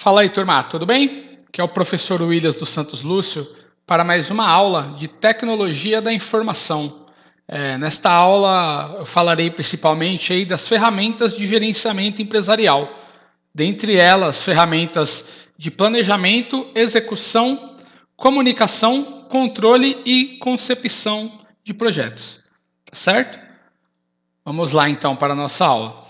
Fala aí, turma, tudo bem? Aqui é o professor Williams dos Santos Lúcio para mais uma aula de Tecnologia da Informação. Nesta aula eu falarei principalmente aí das ferramentas de gerenciamento empresarial, dentre elas ferramentas de planejamento, execução, comunicação, controle e concepção de projetos, tá certo? Vamos lá então para a nossa aula.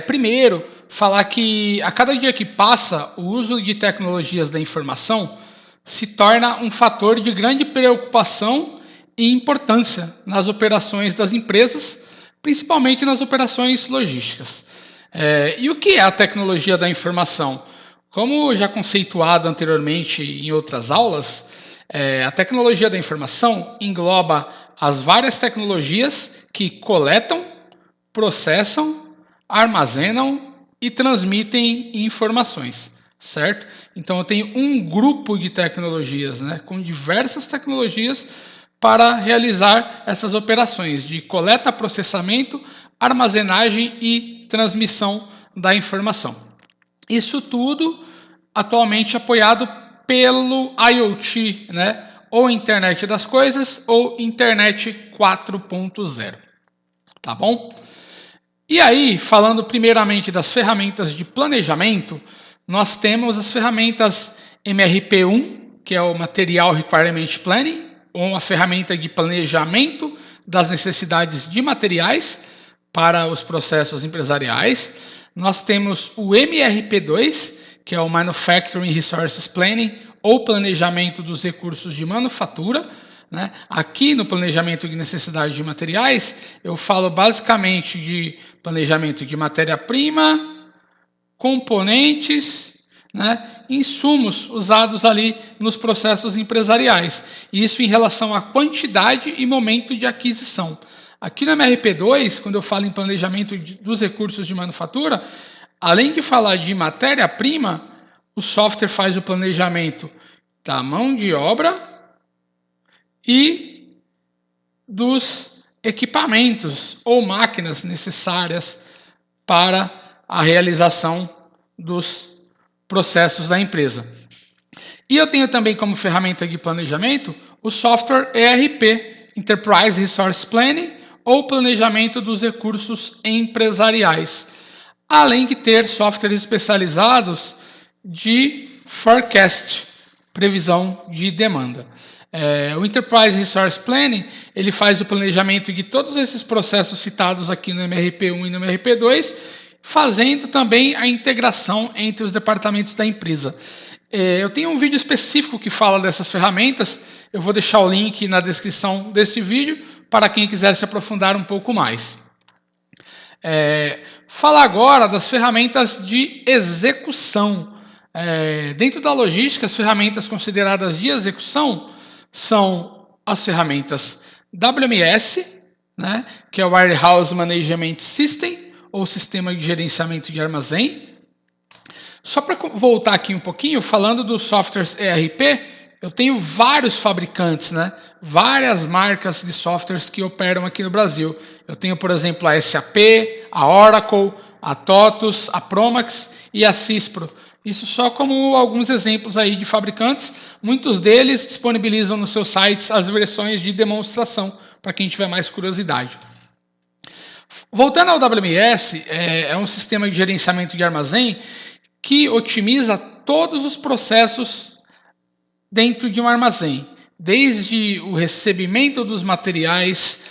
Primeiro, falar que a cada dia que passa, o uso de tecnologias da informação se torna um fator de grande preocupação e importância nas operações das empresas, principalmente nas operações logísticas. E o que é a tecnologia da informação? Como já conceituado anteriormente em outras aulas, a tecnologia da informação engloba as várias tecnologias que coletam, processam, armazenam e transmitem informações, certo? Então eu tenho um grupo de tecnologias, com diversas tecnologias para realizar essas operações de coleta, processamento, armazenagem e transmissão da informação. Isso tudo atualmente apoiado pelo IoT, ou Internet das Coisas ou Internet 4.0, tá bom? E aí, falando primeiramente das ferramentas de planejamento, nós temos as ferramentas MRP1, que é o Material Requirement Planning, ou uma ferramenta de planejamento das necessidades de materiais para os processos empresariais. Nós temos o MRP2, que é o Manufacturing Resources Planning, ou planejamento dos recursos de manufatura. Aqui no planejamento de necessidade de materiais, eu falo basicamente de planejamento de matéria-prima, componentes, insumos usados ali nos processos empresariais. Isso em relação à quantidade e momento de aquisição. Aqui no MRP2, quando eu falo em planejamento dos recursos de manufatura, além de falar de matéria-prima, o software faz o planejamento da mão de obra e dos equipamentos ou máquinas necessárias para a realização dos processos da empresa. E eu tenho também como ferramenta de planejamento o software ERP, Enterprise Resource Planning, ou planejamento dos recursos empresariais, além de ter softwares especializados de forecast, previsão de demanda. O Enterprise Resource Planning, ele faz o planejamento de todos esses processos citados aqui no MRP1 e no MRP2, fazendo também a integração entre os departamentos da empresa. Eu tenho um vídeo específico que fala dessas ferramentas, eu vou deixar o link na descrição desse vídeo para quem quiser se aprofundar um pouco mais. Falar agora das ferramentas de execução. Dentro da logística, as ferramentas consideradas de execução são as ferramentas WMS, que é o Warehouse Management System, ou Sistema de Gerenciamento de Armazém. Só para voltar aqui um pouquinho, falando dos softwares ERP, eu tenho vários fabricantes, várias marcas de softwares que operam aqui no Brasil. Eu tenho, por exemplo, a SAP, a Oracle, a TOTUS, a Promax e a Cispro. Isso só como alguns exemplos aí de fabricantes. Muitos deles disponibilizam nos seus sites as versões de demonstração, para quem tiver mais curiosidade. Voltando ao WMS, é um sistema de gerenciamento de armazém que otimiza todos os processos dentro de um armazém, desde o recebimento dos materiais,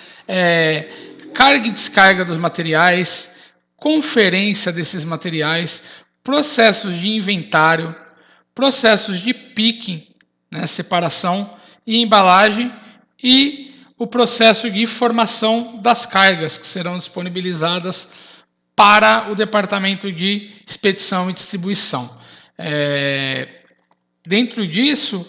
carga e descarga dos materiais, conferência desses materiais, processos de inventário, processos de picking, separação e embalagem, e o processo de formação das cargas que serão disponibilizadas para o departamento de expedição e distribuição. Dentro disso,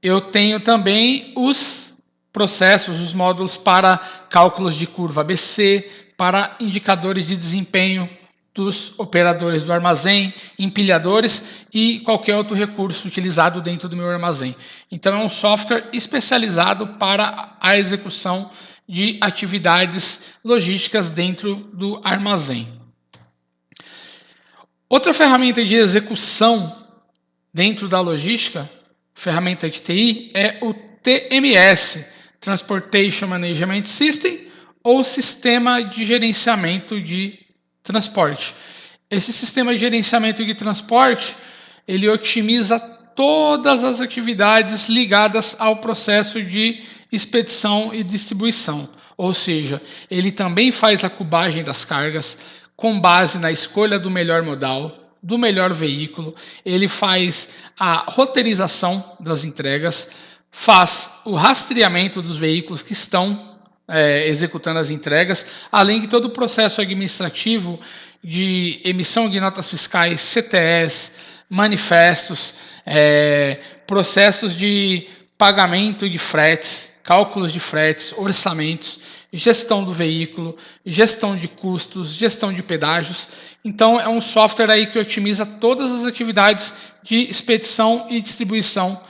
eu tenho também os processos, os módulos para cálculos de curva ABC, para indicadores de desempenho dos operadores do armazém, empilhadores e qualquer outro recurso utilizado dentro do meu armazém. Então é um software especializado para a execução de atividades logísticas dentro do armazém. Outra ferramenta de execução dentro da logística, ferramenta de TI, é o TMS, Transportation Management System, ou Sistema de Gerenciamento de Transporte. Esse sistema de gerenciamento de transporte, ele otimiza todas as atividades ligadas ao processo de expedição e distribuição. Ou seja, ele também faz a cubagem das cargas com base na escolha do melhor modal, do melhor veículo, ele faz a roteirização das entregas, faz o rastreamento dos veículos que estão executando as entregas, além de todo o processo administrativo de emissão de notas fiscais, CTS, manifestos, processos de pagamento de fretes, cálculos de fretes, orçamentos, gestão do veículo, gestão de custos, gestão de pedágios. Então é um software aí que otimiza todas as atividades de expedição e distribuição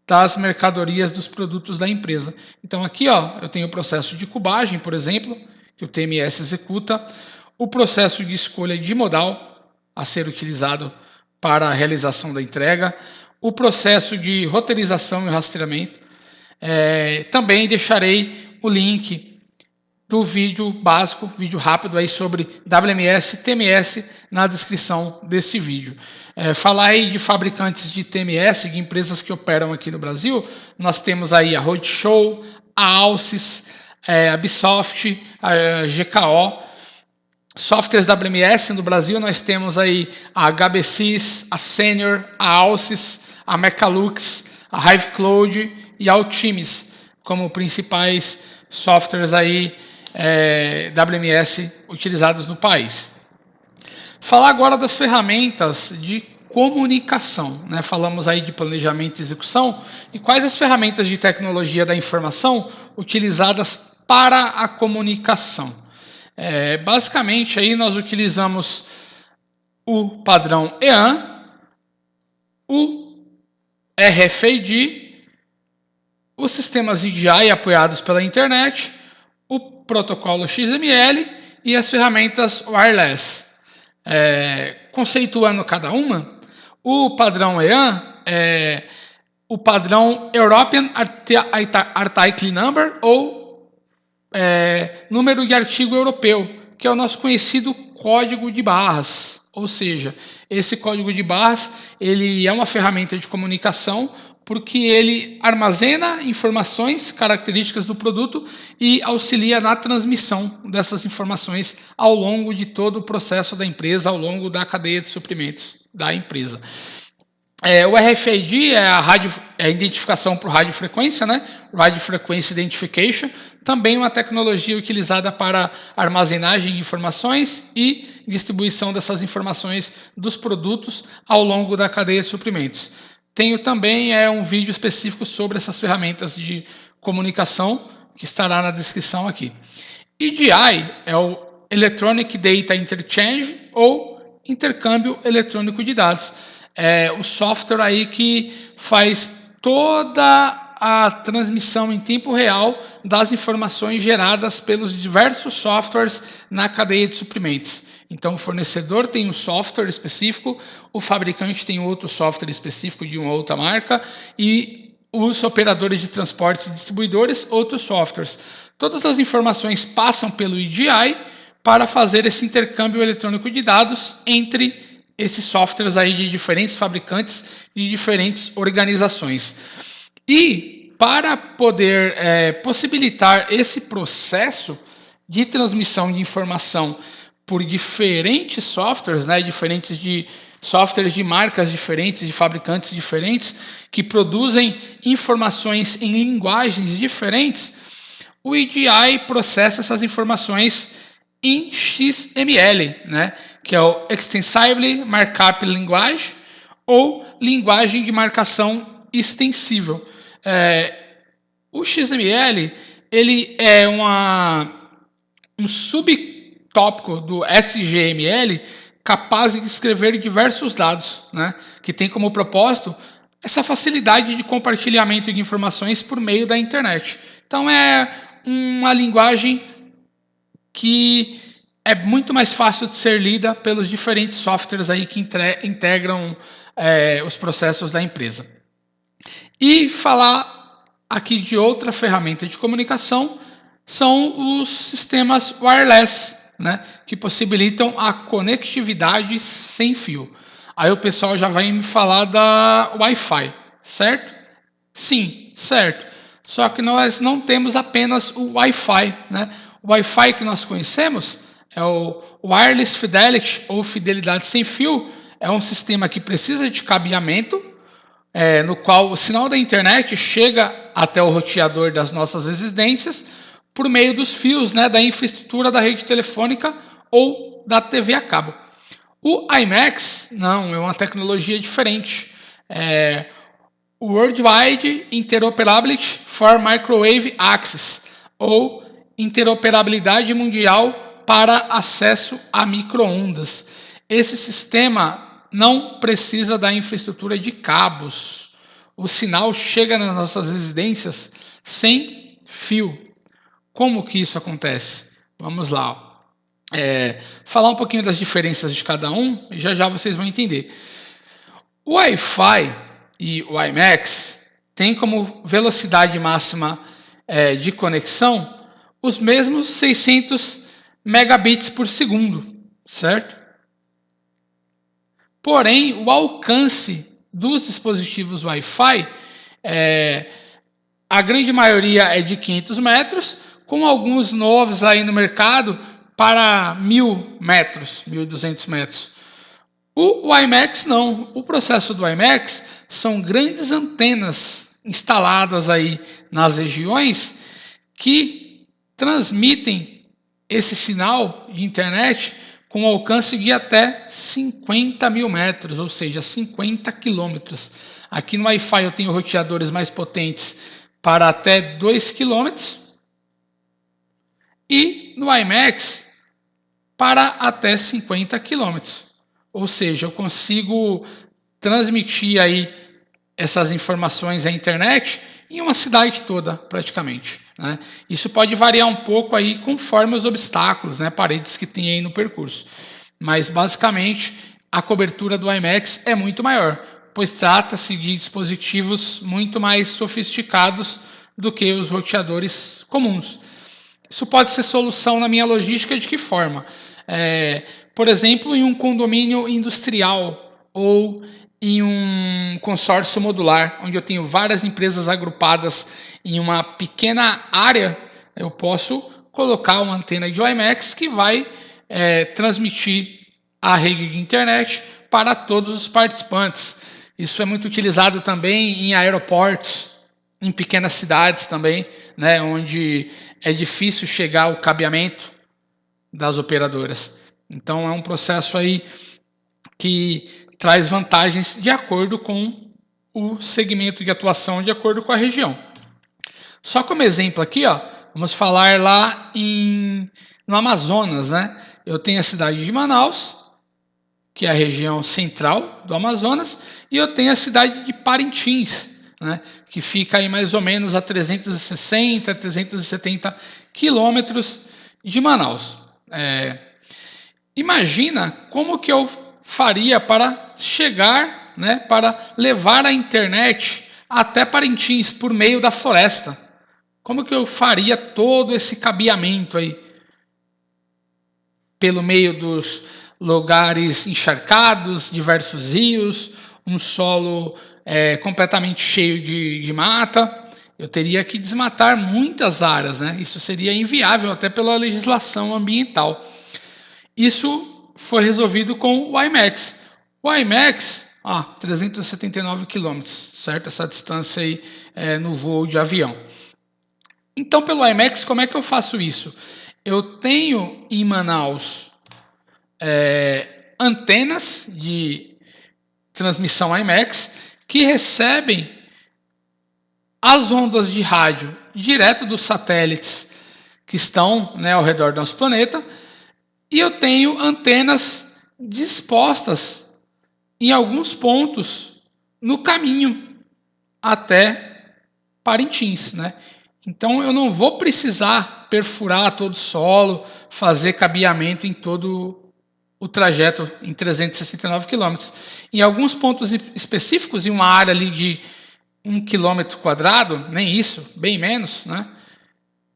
das mercadorias, dos produtos da empresa. Então aqui eu tenho o processo de cubagem, por exemplo, que o TMS executa, o processo de escolha de modal a ser utilizado para a realização da entrega, o processo de roteirização e rastreamento. Também deixarei o link do vídeo básico, vídeo rápido aí sobre WMS, TMS na descrição desse vídeo. Falar aí de fabricantes de TMS, de empresas que operam aqui no Brasil, nós temos aí a Roadshow, a Alsys, a Bisoft, a GKO. Softwares WMS no Brasil nós temos aí a HBSys, a Senior, a Alsys, a Mechalux, a HiveCloud e a Altimes como principais softwares aí WMS utilizados no país. Falar agora das ferramentas de comunicação, né? Falamos aí de planejamento e execução, e quais as ferramentas de tecnologia da informação utilizadas para a comunicação. Basicamente aí nós utilizamos o padrão EAN, o RFID, os sistemas EDI apoiados pela internet, o protocolo XML e as ferramentas wireless. Conceituando cada uma, o padrão EAN é o padrão European Article Number ou número de artigo europeu, que é o nosso conhecido código de barras. Ou seja, esse código de barras ele é uma ferramenta de comunicação porque ele armazena informações, características do produto e auxilia na transmissão dessas informações ao longo de todo o processo da empresa, ao longo da cadeia de suprimentos da empresa. O RFID é a identificação por radiofrequência, né? Radio Frequency Identification, também uma tecnologia utilizada para armazenagem de informações e distribuição dessas informações dos produtos ao longo da cadeia de suprimentos. Tenho também um vídeo específico sobre essas ferramentas de comunicação, que estará na descrição aqui. EDI é o Electronic Data Interchange ou intercâmbio eletrônico de dados. É o software aí que faz toda a transmissão em tempo real das informações geradas pelos diversos softwares na cadeia de suprimentos. Então, o fornecedor tem um software específico, o fabricante tem outro software específico de uma outra marca e os operadores de transportes e distribuidores, outros softwares. Todas as informações passam pelo EDI para fazer esse intercâmbio eletrônico de dados entre esses softwares aí de diferentes fabricantes e diferentes organizações. E para poder possibilitar esse processo de transmissão de informação por diferentes softwares, né, diferentes de softwares de marcas diferentes, de fabricantes diferentes, que produzem informações em linguagens diferentes, o EDI processa essas informações em XML, né, que é o Extensible Markup Language, ou linguagem de marcação extensível. O XML ele é um subtópico do SGML capaz de descrever diversos dados, né, que tem como propósito essa facilidade de compartilhamento de informações por meio da internet. Então é uma linguagem que é muito mais fácil de ser lida pelos diferentes softwares aí que integram os processos da empresa. E falar aqui de outra ferramenta de comunicação são os sistemas wireless, né, que possibilitam a conectividade sem fio. Aí o pessoal já vai me falar da Wi-Fi, certo? Sim, certo. Só que nós não temos apenas o Wi-Fi, né? O Wi-Fi que nós conhecemos é o Wireless Fidelity, ou fidelidade sem fio. É um sistema que precisa de cabeamento, no qual o sinal da internet chega até o roteador das nossas residências por meio dos fios, né, da infraestrutura da rede telefônica ou da TV a cabo. O IMAX, não, é uma tecnologia diferente. Worldwide Interoperability for Microwave Access, ou interoperabilidade mundial para acesso a microondas. Esse sistema não precisa da infraestrutura de cabos. O sinal chega nas nossas residências sem fio. Como que isso acontece? Vamos lá. Falar um pouquinho das diferenças de cada um, e já já vocês vão entender. O Wi-Fi e o IMAX têm como velocidade máxima de conexão os mesmos 600 megabits por segundo, certo? Porém, o alcance dos dispositivos Wi-Fi, a grande maioria é de 500 metros, com alguns novos aí no mercado para 1.000 metros, 1.200 metros. O IMAX não. O processo do IMAX são grandes antenas instaladas aí nas regiões que transmitem esse sinal de internet com alcance de até 50.000 metros, ou seja, 50 quilômetros. Aqui no Wi-Fi eu tenho roteadores mais potentes para até 2 quilômetros e no IMAX para até 50 quilômetros. Ou seja, eu consigo transmitir aí essas informações à internet em uma cidade toda, praticamente, né? Isso pode variar um pouco aí conforme os obstáculos, né, paredes que tem aí no percurso. Mas, basicamente, a cobertura do IMAX é muito maior, pois trata-se de dispositivos muito mais sofisticados do que os roteadores comuns. Isso pode ser solução na minha logística de que forma? Por exemplo, em um condomínio industrial ou em um consórcio modular, onde eu tenho várias empresas agrupadas em uma pequena área, eu posso colocar uma antena de WiMAX que vai transmitir a rede de internet para todos os participantes. Isso é muito utilizado também em aeroportos, em pequenas cidades também, né, onde é difícil chegar o cabeamento das operadoras. Então é um processo aí que traz vantagens de acordo com o segmento de atuação, de acordo com a região. Só como exemplo aqui, ó, vamos falar lá no Amazonas, né? Eu tenho a cidade de Manaus, que é a região central do Amazonas, e eu tenho a cidade de Parintins, né, que fica aí mais ou menos a 360, 370 quilômetros de Manaus. Imagina como que eu faria para chegar, né, para levar a internet até Parintins por meio da floresta. Como que eu faria todo esse cabeamento aí? Pelo meio dos lugares encharcados, diversos rios, um solo completamente cheio de mata. Eu teria que desmatar muitas áreas, né? Isso seria inviável até pela legislação ambiental. Isso foi resolvido com o IMAX. O IMAX, 379 quilômetros, certo? Essa distância aí no voo de avião. Então, pelo IMAX, como é que eu faço isso? Eu tenho em Manaus antenas de transmissão IMAX que recebem as ondas de rádio direto dos satélites que estão, né, ao redor do nosso planeta, e eu tenho antenas dispostas em alguns pontos no caminho até Parintins, né? Então eu não vou precisar perfurar todo o solo, fazer cabeamento em todo o trajeto em 369 km. Em alguns pontos específicos, em uma área ali de 1 km quadrado, nem isso, bem menos, né?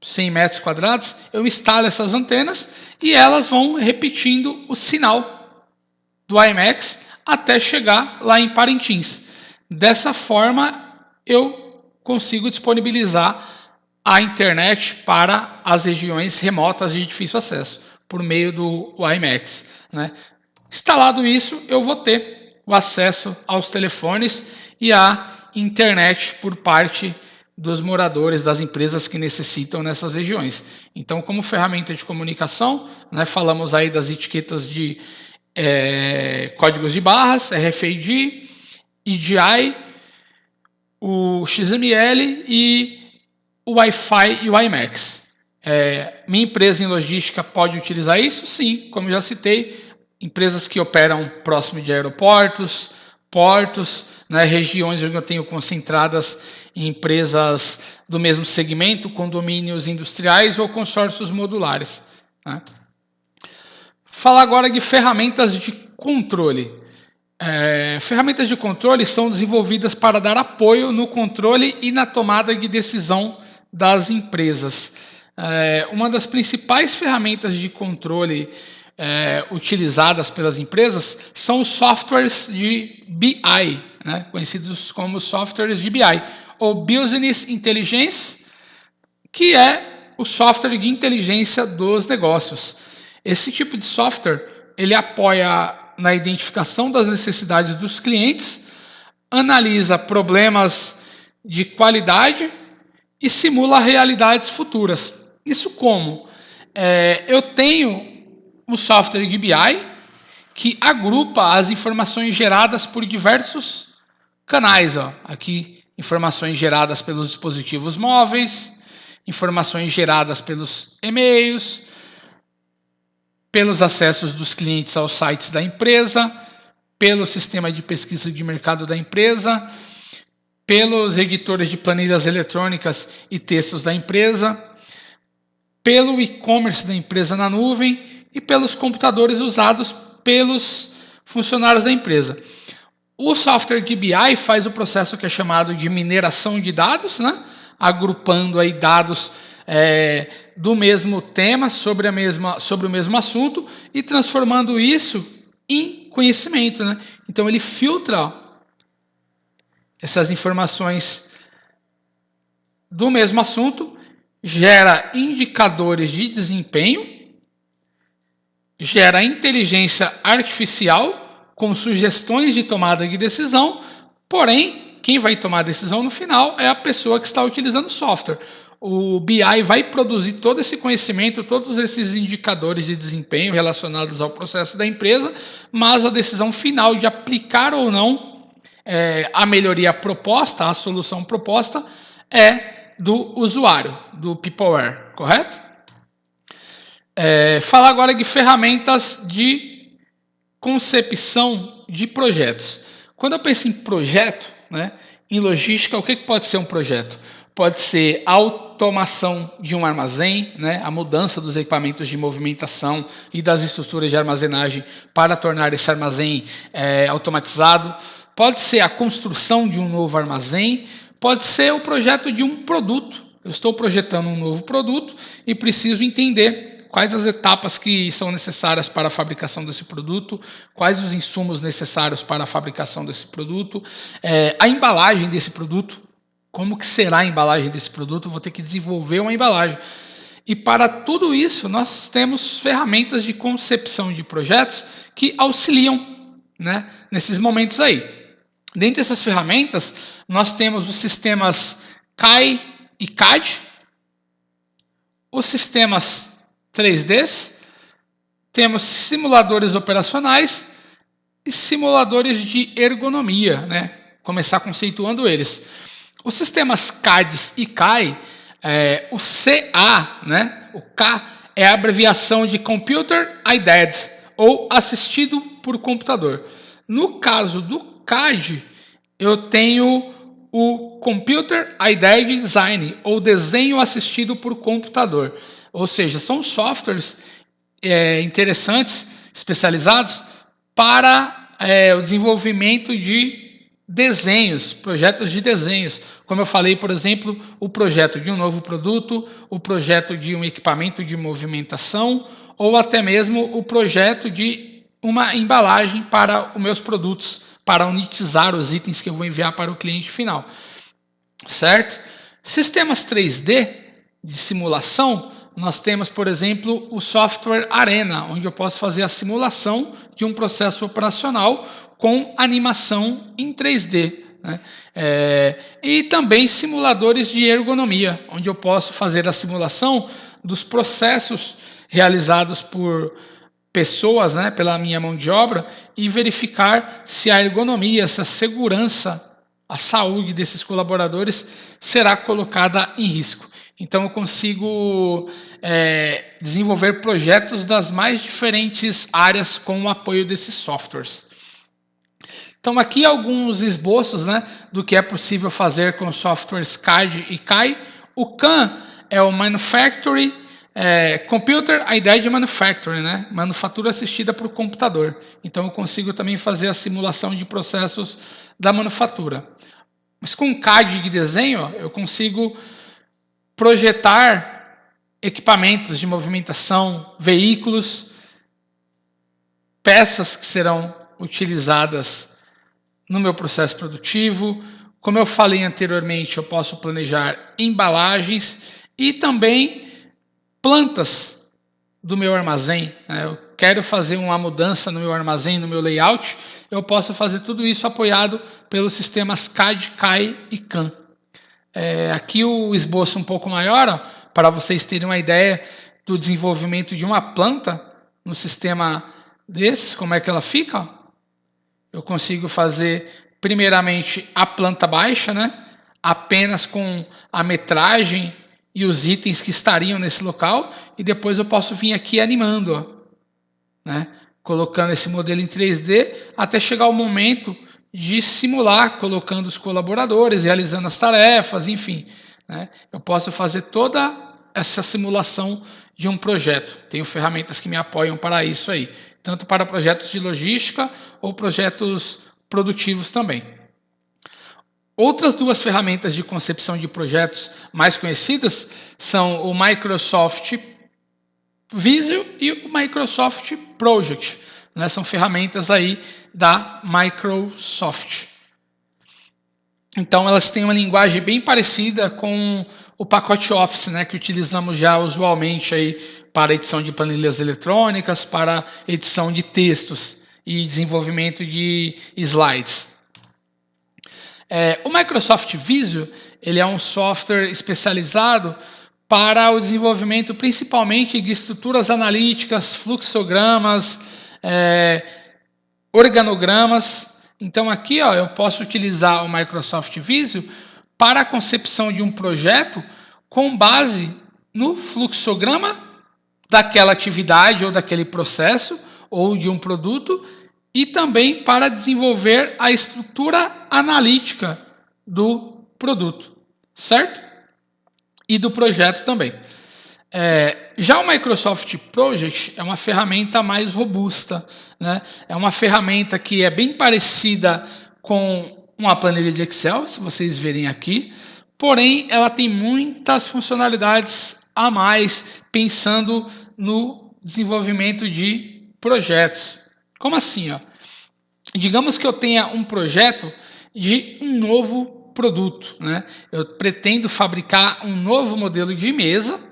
100 metros quadrados, eu instalo essas antenas e elas vão repetindo o sinal do WiMAX até chegar lá em Parintins. Dessa forma, eu consigo disponibilizar a internet para as regiões remotas de difícil acesso, por meio do WiMAX, né? Instalado isso, eu vou ter o acesso aos telefones e à internet por parte dos moradores, das empresas que necessitam nessas regiões. Então, como ferramenta de comunicação, né, falamos aí das etiquetas de códigos de barras, RFID, EDI, o XML e o Wi-Fi e o WiMAX. Minha empresa em logística pode utilizar isso? Sim, como já citei, empresas que operam próximo de aeroportos, portos, né, regiões onde eu tenho concentradas empresas do mesmo segmento, condomínios industriais ou consórcios modulares, né? Falar agora de ferramentas de controle. Ferramentas de controle são desenvolvidas para dar apoio no controle e na tomada de decisão das empresas. Uma das principais ferramentas de controle utilizadas pelas empresas são os softwares de BI, né, conhecidos como softwares de BI, ou Business Intelligence, que é o software de inteligência dos negócios. Esse tipo de software, ele apoia na identificação das necessidades dos clientes, analisa problemas de qualidade e simula realidades futuras. Isso como? Eu tenho um software de BI que agrupa as informações geradas por diversos canais. Aqui, informações geradas pelos dispositivos móveis, informações geradas pelos e-mails, pelos acessos dos clientes aos sites da empresa, pelo sistema de pesquisa de mercado da empresa, pelos editores de planilhas eletrônicas e textos da empresa, pelo e-commerce da empresa na nuvem e pelos computadores usados pelos funcionários da empresa. O software de BI faz o processo que é chamado de mineração de dados, né? Agrupando aí dados do mesmo tema, sobre o mesmo assunto e transformando isso em conhecimento, né? Então ele filtra essas informações do mesmo assunto, gera indicadores de desempenho, gera inteligência artificial com sugestões de tomada de decisão, porém, quem vai tomar a decisão no final é a pessoa que está utilizando o software. O BI vai produzir todo esse conhecimento, todos esses indicadores de desempenho relacionados ao processo da empresa, mas a decisão final de aplicar ou não a melhoria proposta, a solução proposta, é do usuário, do peopleware, correto? Falar agora de ferramentas de concepção de projetos. Quando eu penso em projeto, né, em logística, o que pode ser um projeto? Pode ser a automação de um armazém, né, a mudança dos equipamentos de movimentação e das estruturas de armazenagem para tornar esse armazém automatizado. Pode ser a construção de um novo armazém. Pode ser o projeto de um produto. Eu estou projetando um novo produto e preciso entender quais as etapas que são necessárias para a fabricação desse produto, quais os insumos necessários para a fabricação desse produto, a embalagem desse produto, como que será a embalagem desse produto, eu vou ter que desenvolver uma embalagem. E para tudo isso, nós temos ferramentas de concepção de projetos que auxiliam, né, nesses momentos aí. Dentre essas ferramentas, nós temos os sistemas CAI e CAD, os sistemas 3Ds, temos simuladores operacionais e simuladores de ergonomia, né? Começar conceituando eles. Os sistemas CADs e CAI, o CA, né? O K é a abreviação de Computer Aided, ou assistido por computador. No caso do CAD, eu tenho o Computer Aided Design, ou desenho assistido por computador. Ou seja, são softwares interessantes, especializados, para o desenvolvimento de desenhos, projetos de desenhos. Como eu falei, por exemplo, o projeto de um novo produto, o projeto de um equipamento de movimentação, ou até mesmo o projeto de uma embalagem para os meus produtos, para unitizar os itens que eu vou enviar para o cliente final. Certo? Sistemas 3D de simulação, nós temos, por exemplo, o software Arena, onde eu posso fazer a simulação de um processo operacional com animação em 3D. Né? E também simuladores de ergonomia, onde eu posso fazer a simulação dos processos realizados por pessoas, né, pela minha mão de obra, e verificar se a ergonomia, se a segurança, a saúde desses colaboradores será colocada em risco. Então eu consigo desenvolver projetos das mais diferentes áreas com o apoio desses softwares. Então aqui alguns esboços, né, do que é possível fazer com softwares CAD e CAI. O CAM é o Manufacturing Computer Aided Manufacturing, né, manufatura assistida por computador. Então eu consigo também fazer a simulação de processos da manufatura. Mas com CAD de desenho, eu consigo projetar equipamentos de movimentação, veículos, peças que serão utilizadas no meu processo produtivo. Como eu falei anteriormente, eu posso planejar embalagens e também plantas do meu armazém. Eu quero fazer uma mudança no meu armazém, no meu layout, eu posso fazer tudo isso apoiado pelos sistemas CAD, CAI e CAM. Aqui o esboço um pouco maior, para vocês terem uma ideia do desenvolvimento de uma planta no sistema desses, como é que ela fica. Eu consigo fazer primeiramente a planta baixa, né, apenas com a metragem e os itens que estariam nesse local, e depois eu posso vir aqui animando, né, colocando esse modelo em 3D até chegar o momento de simular, colocando os colaboradores, realizando as tarefas, enfim. Né, eu posso fazer toda essa simulação de um projeto. Tenho ferramentas que me apoiam para isso aí, tanto para projetos de logística ou projetos produtivos também. Outras duas ferramentas de concepção de projetos mais conhecidas são o Microsoft Visio e o Microsoft Project. Né? São ferramentas aí da Microsoft. Então elas têm uma linguagem bem parecida com o pacote Office, né, que utilizamos já usualmente aí para edição de planilhas eletrônicas, para edição de textos e desenvolvimento de slides. O Microsoft Visio, ele é um software especializado para o desenvolvimento principalmente de estruturas analíticas, fluxogramas, organogramas. Então aqui eu posso utilizar o Microsoft Visio para a concepção de um projeto com base no fluxograma daquela atividade ou daquele processo ou de um produto, e também para desenvolver a estrutura analítica do produto, certo? E do projeto também. Já o Microsoft Project é uma ferramenta mais robusta, né? É uma ferramenta que é bem parecida com uma planilha de Excel, se vocês verem aqui, porém ela tem muitas funcionalidades a mais, pensando no desenvolvimento de projetos. Como assim? Digamos que eu tenha um projeto de um novo produto, né? Eu pretendo fabricar um novo modelo de mesa.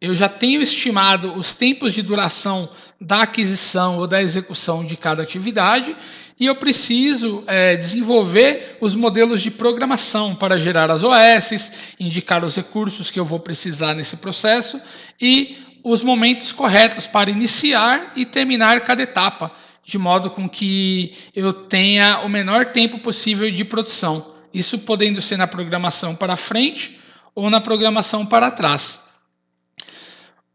Eu já tenho estimado os tempos de duração da aquisição ou da execução de cada atividade, e eu preciso desenvolver os modelos de programação para gerar as OS, indicar os recursos que eu vou precisar nesse processo e os momentos corretos para iniciar e terminar cada etapa, de modo com que eu tenha o menor tempo possível de produção. Isso podendo ser na programação para frente ou na programação para trás.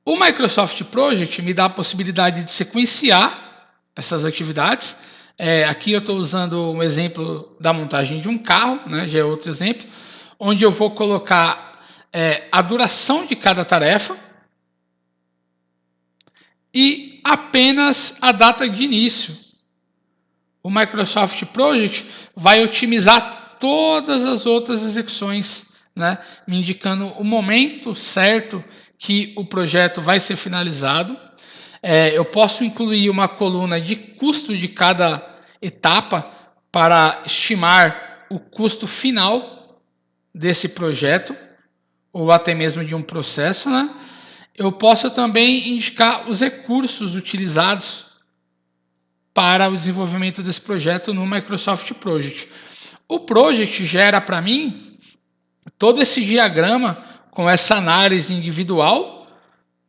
O Microsoft Project me dá a possibilidade de sequenciar essas atividades. Aqui eu estou usando um exemplo da montagem de um carro, né, já é outro exemplo, onde eu vou colocar a duração de cada tarefa. e apenas a data de início. O Microsoft Project vai otimizar todas as outras execuções, né, me indicando o momento certo que o projeto vai ser finalizado. Eu posso incluir uma coluna de custo de cada etapa para estimar o custo final desse projeto, ou até mesmo de um processo, né? Eu posso também indicar os recursos utilizados para o desenvolvimento desse projeto no Microsoft Project. O Project gera para mim todo esse diagrama com essa análise individual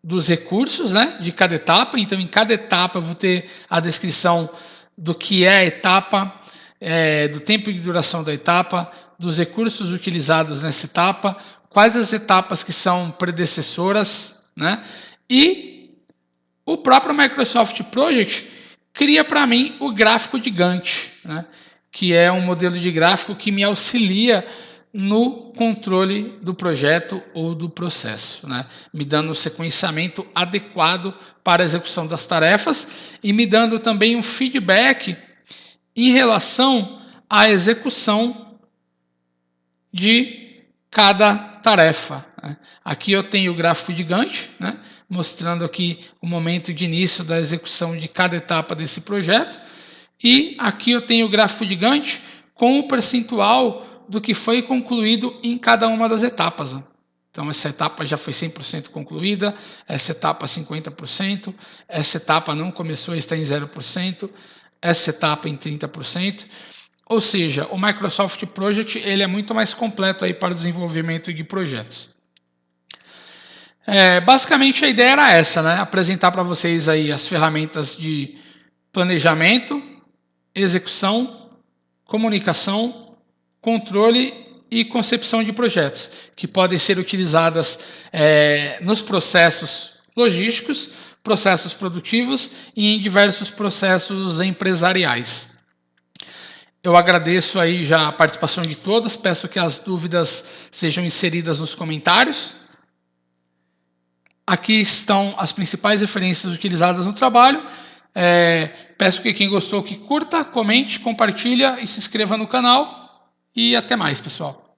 dos recursos, né, de cada etapa. Então, em cada etapa eu vou ter a descrição do que é a etapa, do tempo de duração da etapa, dos recursos utilizados nessa etapa, quais as etapas que são predecessoras, né, e o próprio Microsoft Project cria para mim o gráfico de Gantt, né, que é um modelo de gráfico que me auxilia no controle do projeto ou do processo, né, me dando o sequenciamento adequado para a execução das tarefas e me dando também um feedback em relação à execução de cada tarefa, né. Aqui eu tenho o gráfico de Gantt, né, mostrando aqui o momento de início da execução de cada etapa desse projeto, e aqui eu tenho o gráfico de Gantt com o percentual do que foi concluído em cada uma das etapas. Então, essa etapa já foi 100% concluída, essa etapa 50%, essa etapa não começou e está em 0%, essa etapa em 30%. Ou seja, o Microsoft Project ele é muito mais completo aí para o desenvolvimento de projetos. Basicamente, a ideia era essa, né? Apresentar para vocês aí as ferramentas de planejamento, execução, comunicação, controle e concepção de projetos, que podem ser utilizadas nos processos logísticos, processos produtivos e em diversos processos empresariais. Eu agradeço aí já a participação de todos, peço que as dúvidas sejam inseridas nos comentários. Aqui estão as principais referências utilizadas no trabalho. Peço que quem gostou que curta, comente, compartilha e se inscreva no canal. E até mais, pessoal.